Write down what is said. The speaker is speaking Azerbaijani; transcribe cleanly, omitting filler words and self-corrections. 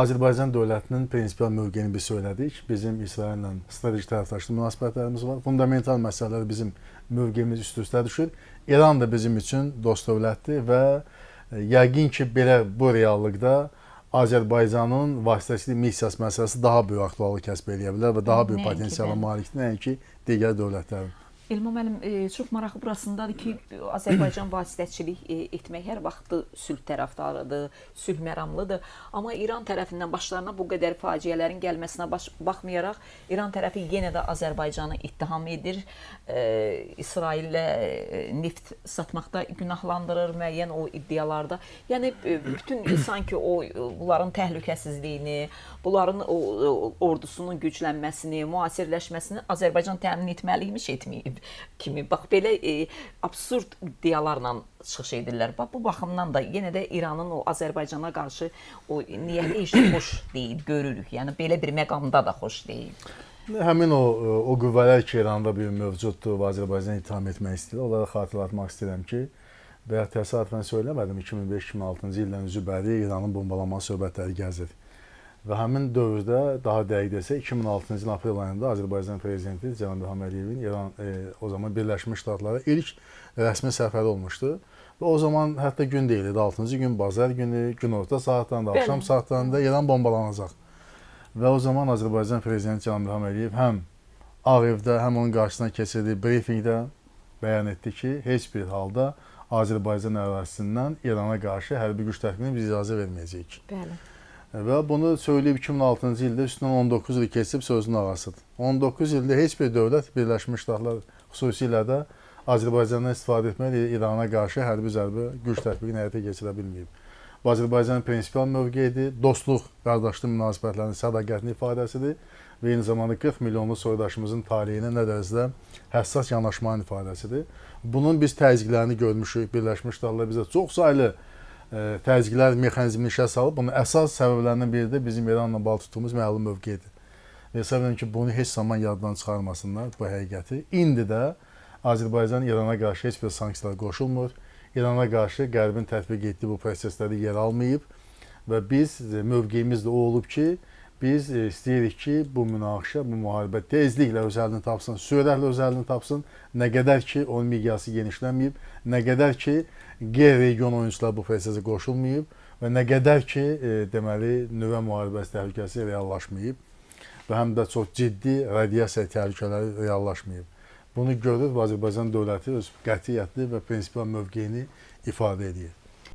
Azərbaycan dövlətinin prinsipial mövqeyini biz söylədik. Bizim İsraillə strateji tərəfdaşlıq münasibətlərimiz var. Fundamental məsələlər bizim mövqeyimiz üst-üstə düşür. İran da bizim üçün dost dövlətdir və yəqin ki, belə bu reallıqda Azərbaycanın vasitəsilə missiyası məsələsi daha böyük aktuallıq kəsb edə bilər və daha böyük potensiala malikdir, nəinki digər dövlətlərin. Elmam müəllim, çox maraqlı burasındadır ki, Azərbaycan vasitəçilik etmək hər vaxt sülh tərəfdarıdır, sülh məramlıdır. Amma İran tərəfindən başlarına bu qədər faciələrin gəlməsinə baxmayaraq, İran tərəfi yenə də Azərbaycanı ittiham edir. İsraillə neft satmaqda günahlandırır müəyyən o iddialarda. Yəni, bütün sanki bunların təhlükəsizliyini, bunların ordusunun güclənməsini, müasirləşməsini Azərbaycan təmin etməliymiş, etməyib kimi. Bax, belə absurd iddialarla çıxış edirlər. Bax, bu baxımdan da yenə də İranın o Azərbaycana qarşı o niyyəti işi xoş deyil, görürük. Yəni, belə bir məqamda da xoş deyil. Həmin o qüvvələr ki, İranda bir mövcuddur və Azərbaycanı ittiham etmək istəyir. Onlara xatırlatmaq istəyirəm ki, və ya təsadüfən söyləmədim, 2005-2006-cı ildən üzü bəri İranın bombalama söhbətləri gəzir. Və həmin dövrdə, daha dəqiq desək, 2006-cı ilin aprel ayında Azərbaycan prezidenti Cənab İlham Əliyevin İran, o zaman Birləşmiş Ştatlara ilk rəsmi səfəri olmuşdu. Və o zaman hətta gün deyildi, 6-cı gün, bazar günü, günorta saatlarında, axşam saatlarında İran bombalanacaq. Və o zaman Azərbaycan prezidenti Cənab İlham Əliyev həm Ağ Evdə, həm onun qarşısına keçirdiyi brifinqdə bəyan etdi ki, heç bir halda Azərbaycan ərazisindən İrana qarşı hərbi güc tətbiqinə biz icazə verməyəcəyik. Bəli. Və bunu söyləyib 2006-cı ildə üstündən 19 il keçib sözünün ağasıdır. 19 ildə heç bir dövlət Birləşmiş Ştatlar xüsusilə də Azərbaycandan istifadə etməklə İrana qarşı hərbi zərbə güc tətbiqini həyata keçirə bilməyib. Bu Azərbaycanın prinsipial mövqeyidir, dostluq, qardaşlıq münasibətlərinin sədaqətinin ifadəsidir və eyni zamanda 40 milyonlu soydaşımızın taleyinə nə dərəcədə həssas yanaşmanın ifadəsidir. Bunun biz təzyiqlərini görmüşük. Birləşmiş Ştatlar bizə çox saylı təzyiqlər mexanizmini işə salıb. Bunun əsas səbəblərindən biri də bizim İranla bağlı tutduğumuz məlum mövqeyidir. Və hesab edirəm ki, bunu heç zaman yaddan çıxarmasınlar, bu həqiqəti. İndi də Azərbaycan İrana qarşı heç bir sanksiyalar qoşulmur. İrana qarşı Qərbin tətbiq etdiyi bu proseslərdə yer almayıb və biz mövqeyimiz də o olub ki, biz istəyirik ki, bu münaqişə, bu müharibə tezliklə öz əlini tapsın, sürətlə öz əlini tapsın. Nə qədər ki, onun miqyası genişlənməyib, nə qədər ki, qeyri-region oyunçular bu prosesə qoşulmayıb və nə qədər ki, deməli, nüvə müharibəsi təhlükəsi reallaşmayıb və həm də çox ciddi radiasiya təhlükələri reallaşmayıb. Bunu görür və Azərbaycan dövləti öz qətiyyətli və prinsipial mövqeyini ifadə edir.